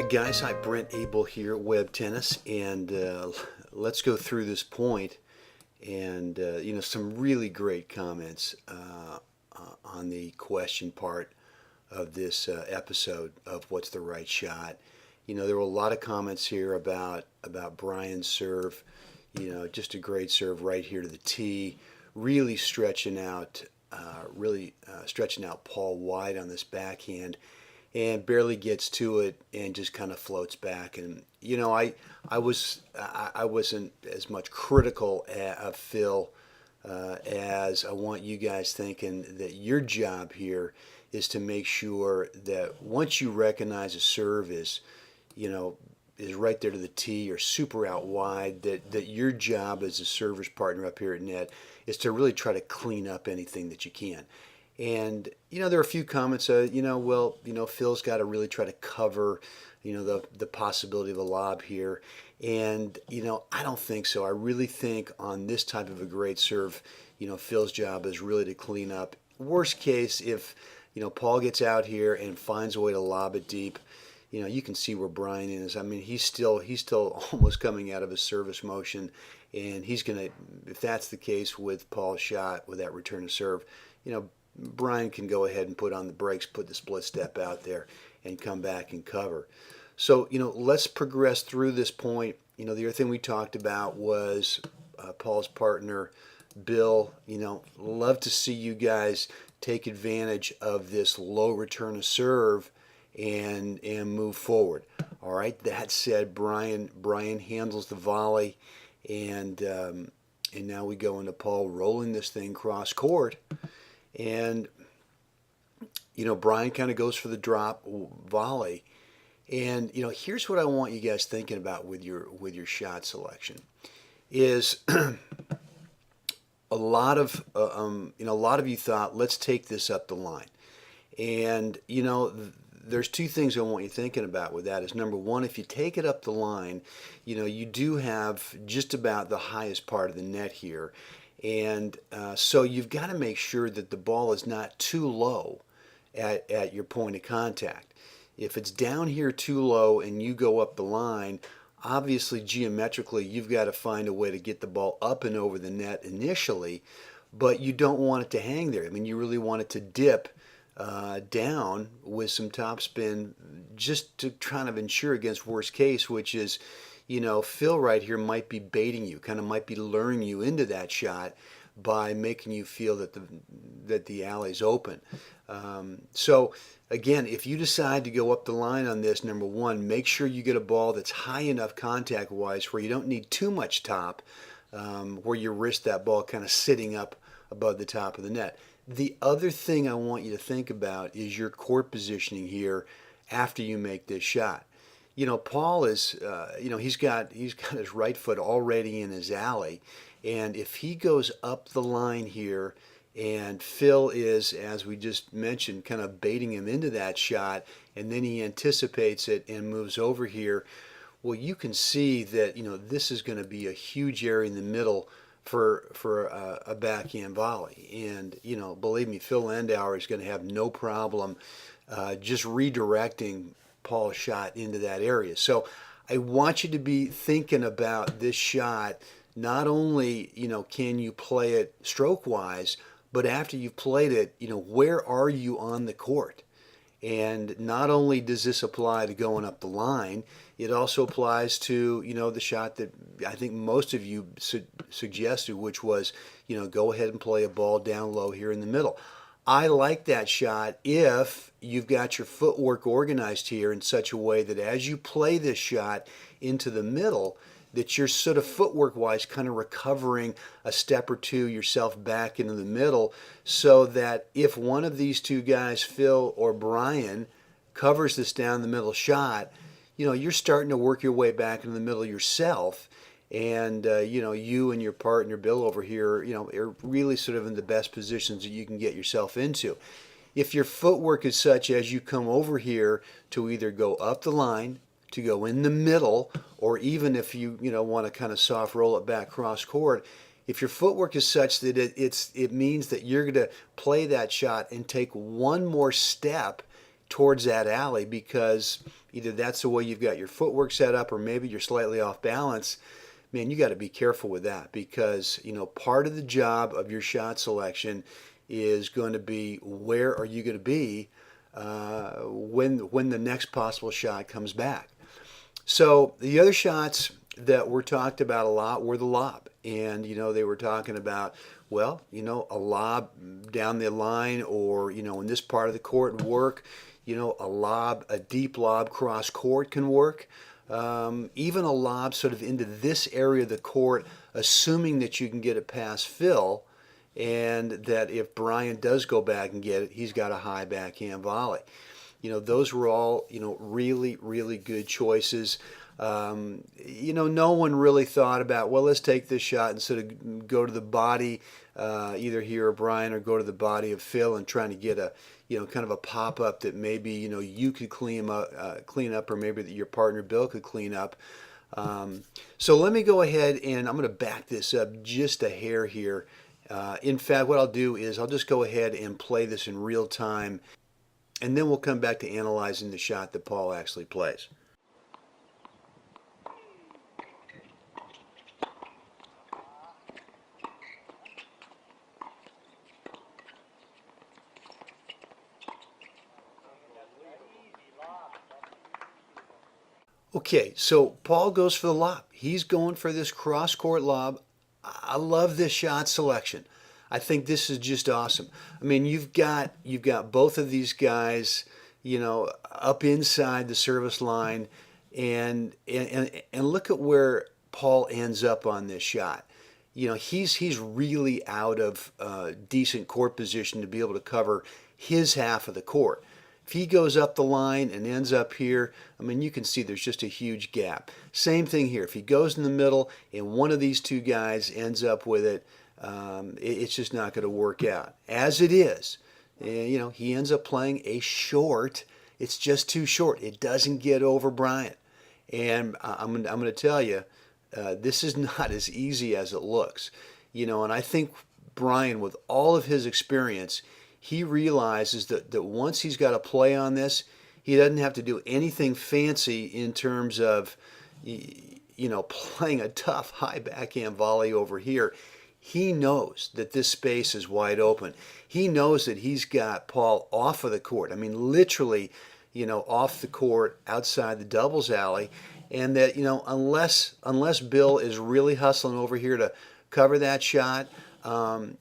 Guys, hi, Brent Abel here at Web Tennis, and let's go through this point and some really great comments on the question part of this episode of what's the right shot. There were a lot of comments here about Brian's serve. Just a great serve right here to the tee, really stretching out Paul wide on this backhand, and barely gets to it and just kind of floats back. And I wasn't as much critical of Phil as I want you guys thinking that your job here is to make sure that once you recognize a serve is right there to the tee or super out wide, that your job as a server's partner up here at net is to really try to clean up anything that you can. And there are a few comments. Phil's got to really try to cover, the possibility of a lob here. And I don't think so. I really think on this type of a great serve, Phil's job is really to clean up. Worst case, if Paul gets out here and finds a way to lob it deep, you can see where Brian is. I mean, he's still almost coming out of his service motion, and he's gonna, if that's the case with Paul's shot with that return to serve, Brian can go ahead and put on the brakes, put the split step out there, and come back and cover. So, let's progress through this point. The other thing we talked about was Paul's partner, Bill. Love to see you guys take advantage of this low return of serve and move forward. All right. That said, Brian handles the volley, and now we go into Paul rolling this thing cross court. And Brian kind of goes for the drop volley, and here's what I want you guys thinking about with your shot selection is a lot of you thought, let's take this up the line, and there's two things I want you thinking about with that. Is number one, if you take it up the line, you do have just about the highest part of the net here. And so you've got to make sure that the ball is not too low at your point of contact. If it's down here too low and you go up the line, obviously geometrically you've got to find a way to get the ball up and over the net initially, but you don't want it to hang there. I mean, you really want it to dip down with some topspin just to kind of ensure against worst case, which is Phil right here might be baiting you, kind of might be luring you into that shot by making you feel that the alley's open. So again, if you decide to go up the line on this, number one, make sure you get a ball that's high enough contact-wise where you don't need too much top, where you risk that ball kind of sitting up above the top of the net. The other thing I want you to think about is your court positioning here after you make this shot. Paul is, he's got his right foot already in his alley, and if he goes up the line here, and Phil is, as we just mentioned, kind of baiting him into that shot, and then he anticipates it and moves over here, well, you can see that this is going to be a huge area in the middle for a backhand volley, and believe me, Phil Landauer is going to have no problem just redirecting Paul's shot into that area. So I want you to be thinking about this shot. Not only can you play it stroke wise, but after you've played it, where are you on the court? And not only does this apply to going up the line, it also applies to the shot that I think most of you suggested, which was go ahead and play a ball down low here in the middle. I like that shot if you've got your footwork organized here in such a way that as you play this shot into the middle, that you're sort of footwork-wise kind of recovering a step or two yourself back into the middle, so that if one of these two guys, Phil or Brian, covers this down the middle shot, you're starting to work your way back into the middle yourself. And you and your partner Bill over here, are really sort of in the best positions that you can get yourself into. If your footwork is such as you come over here to either go up the line, to go in the middle, or even if you want to kind of soft roll it back cross court, if your footwork is such that it means that you're going to play that shot and take one more step towards that alley, because either that's the way you've got your footwork set up or maybe you're slightly off balance. Man, you got to be careful with that, because part of the job of your shot selection is going to be where are you going to be when the next possible shot comes back. So the other shots that were talked about a lot were the lob, and they were talking about, well, a lob down the line, or in this part of the court would work. A deep lob cross court can work. Even a lob sort of into this area of the court, assuming that you can get it past Phil, and that if Brian does go back and get it, he's got a high backhand volley. Those were all, really, really good choices. No one really thought about, well, let's take this shot and sort of go to the body, either here or Brian, or go to the body of Phil and trying to get a, kind of a pop-up that maybe, you could clean up, or maybe that your partner Bill could clean up. So let me go ahead and I'm going to back this up just a hair here. In fact, what I'll do is I'll just go ahead and play this in real time, and then we'll come back to analyzing the shot that Paul actually plays. Okay, so Paul goes for the lob. He's going for this cross-court lob. I love this shot selection. I think this is just awesome. I mean, you've got both of these guys, up inside the service line, and look at where Paul ends up on this shot. He's really out of decent court position to be able to cover his half of the court. If he goes up the line and ends up here, I mean, you can see there's just a huge gap. Same thing here. If he goes in the middle and one of these two guys ends up with it, it's just not going to work out. As it is, he ends up playing a short. It's just too short. It doesn't get over Bryant. And I'm going to tell you, this is not as easy as it looks. And I think Brian, with all of his experience, he realizes that once he's got to play on this, he doesn't have to do anything fancy in terms of, playing a tough high backhand volley over here. He knows that this space is wide open. He knows that he's got Paul off of the court. I mean, literally, off the court outside the doubles alley, and that, unless Bill is really hustling over here to cover that shot,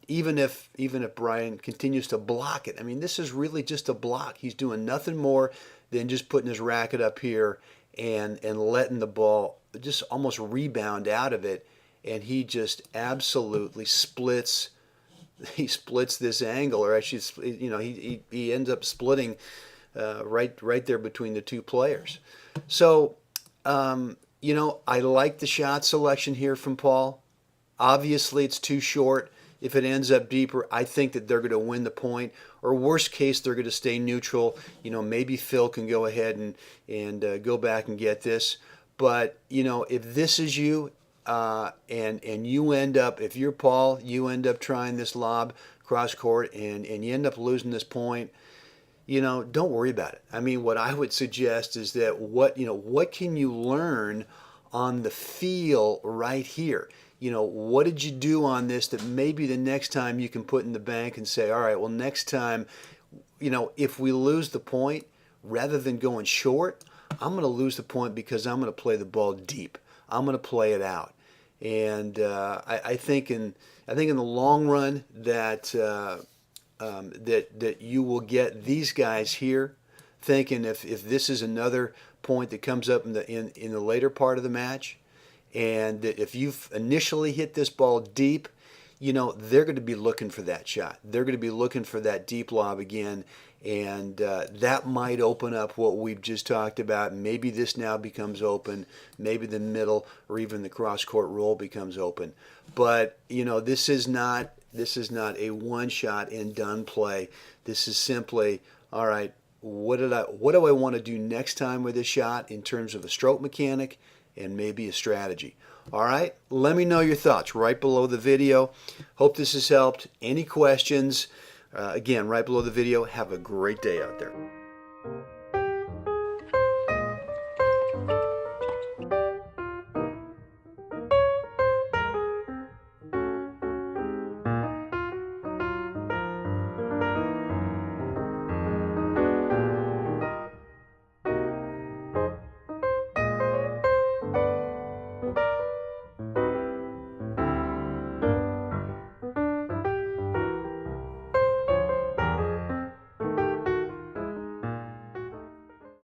even if Brian continues to block it, I mean, this is really just a block. He's doing nothing more than just putting his racket up here and letting the ball just almost rebound out of it, and he just absolutely splits. He splits this angle, or actually, he ends up splitting right there between the two players. So, I like the shot selection here from Paul. Obviously, it's too short. If it ends up deeper, I think that they're going to win the point. Or worst case, they're going to stay neutral. Maybe Phil can go ahead and go back and get this. But, if this is you, and you end up, if you're Paul, you end up trying this lob cross court and you end up losing this point, don't worry about it. I mean, what I would suggest is that what can you learn on the feel right here? What did you do on this that maybe the next time you can put in the bank and say, all right, well, next time, if we lose the point, rather than going short, I'm going to lose the point because I'm going to play the ball deep. I'm going to play it out. And I think in the long run that that you will get these guys here thinking if this is another point that comes up in the later part of the match, and that if you've initially hit this ball deep, they're going to be looking for that shot. They're going to be looking for that deep lob again, and that might open up what we've just talked about. Maybe this now becomes open. Maybe the middle or even the cross-court roll becomes open. But this is not a one-shot and done play. This is simply, all right, what do I want to do next time with this shot in terms of a stroke mechanic and maybe a strategy. All right, let me know your thoughts right below the video. Hope this has helped. Any questions, again, right below the video. Have a great day out there.